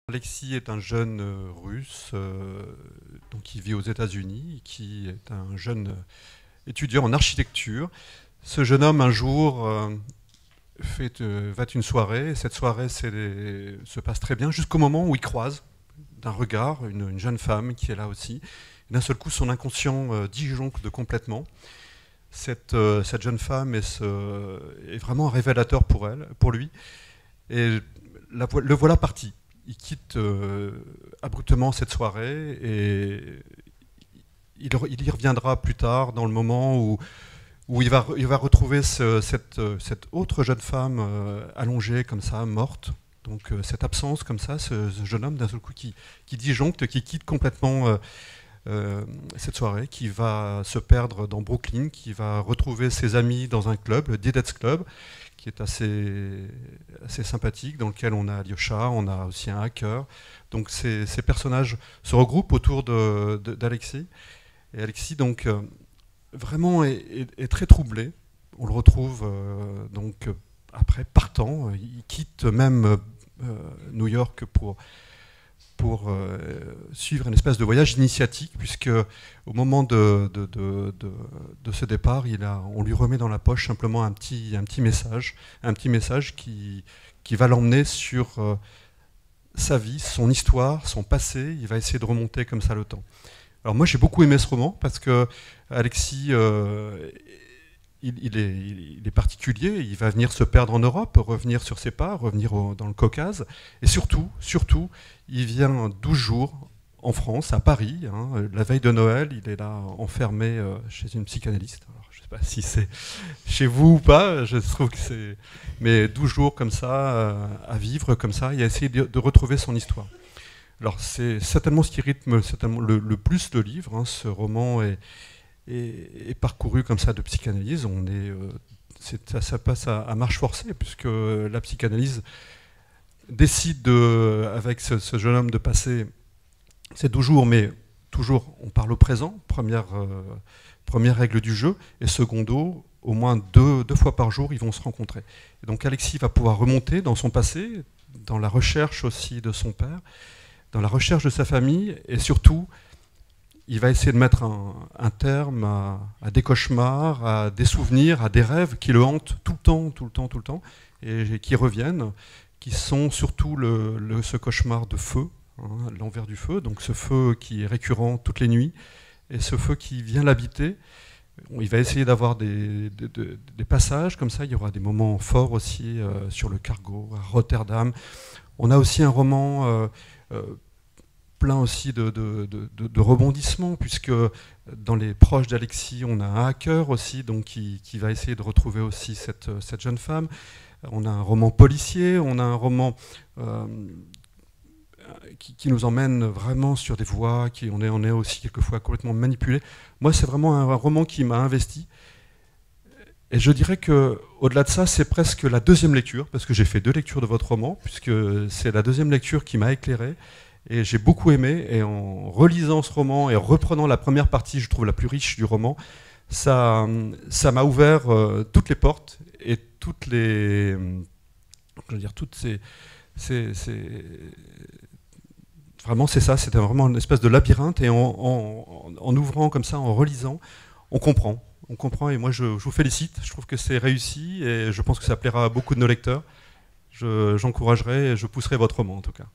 Alexis est un jeune russe donc qui vit aux États-Unis, qui est un jeune étudiant en architecture. Ce jeune homme, un jour, va à une soirée, et cette soirée se passe très bien, jusqu'au moment où il croise d'un regard une jeune femme qui est là aussi. Et d'un seul coup, son inconscient disjoncte complètement. Cette jeune femme est vraiment un révélateur pour lui. Et le voilà parti. Il quitte abruptement cette soirée et il y reviendra plus tard dans le moment où il va retrouver cette autre jeune femme allongée comme ça, morte. Donc cette absence comme ça, ce jeune homme d'un seul coup qui disjoncte, qui quitte complètement cette soirée, qui va se perdre dans Brooklyn, qui va retrouver ses amis dans un club, le Deadheads Club, qui est assez sympathique, dans lequel on a Alyosha, on a aussi un hacker. Donc ces personnages se regroupent autour d'Alexis. Et Alexis, donc, vraiment est très troublé. On le retrouve donc après partant. Il quitte même New York pour suivre une espèce de voyage initiatique, puisque au moment de ce départ, on lui remet dans la poche simplement un petit message qui va l'emmener sur sa vie, son histoire, son passé. Il va essayer de remonter comme ça le temps. Alors moi j'ai beaucoup aimé ce roman parce que Alexis il est particulier, il va venir se perdre en Europe, revenir sur ses pas, revenir dans le Caucase, et surtout, il vient 12 jours en France, à Paris, hein, la veille de Noël, il est là enfermé chez une psychanalyste. Alors, je ne sais pas si c'est chez vous ou pas, je trouve que c'est... Mais 12 jours comme ça, à vivre comme ça, et à essayer de retrouver son histoire. Alors c'est certainement ce qui rythme le plus le livre, hein, ce roman est parcouru comme ça de psychanalyse. Ça passe à marche forcée, puisque la psychanalyse décide avec ce jeune homme de passer ces 12 jours, mais toujours on parle au présent, première règle du jeu, et secondo, au moins deux fois par jour, ils vont se rencontrer. Et donc Alexis va pouvoir remonter dans son passé, dans la recherche aussi de son père, dans la recherche de sa famille, et surtout, il va essayer de mettre un terme à des cauchemars, à des souvenirs, à des rêves qui le hantent tout le temps, et qui reviennent, qui sont surtout ce cauchemar de feu, hein, l'envers du feu, donc ce feu qui est récurrent toutes les nuits, et ce feu qui vient l'habiter. Il va essayer d'avoir des passages comme ça, il y aura des moments forts aussi sur le cargo, à Rotterdam. On a aussi un roman plein aussi de rebondissements, puisque dans les proches d'Alexis, on a un hacker aussi, donc qui va essayer de retrouver aussi cette jeune femme. On a un roman policier, on a un roman qui nous emmène vraiment sur des voies, on est aussi quelquefois complètement manipulé. Moi, c'est vraiment un roman qui m'a investi. Et je dirais qu'au-delà de ça, c'est presque la deuxième lecture, parce que j'ai fait 2 lectures de votre roman, puisque c'est la deuxième lecture qui m'a éclairé. Et j'ai beaucoup aimé, et en relisant ce roman et en reprenant la première partie, je trouve la plus riche du roman, ça m'a ouvert toutes les portes et vraiment c'est ça, c'était vraiment une espèce de labyrinthe, et en ouvrant comme ça, en relisant, on comprend, et moi je vous félicite, je trouve que c'est réussi, et je pense que ça plaira à beaucoup de nos lecteurs. J'encouragerai et je pousserai votre roman en tout cas.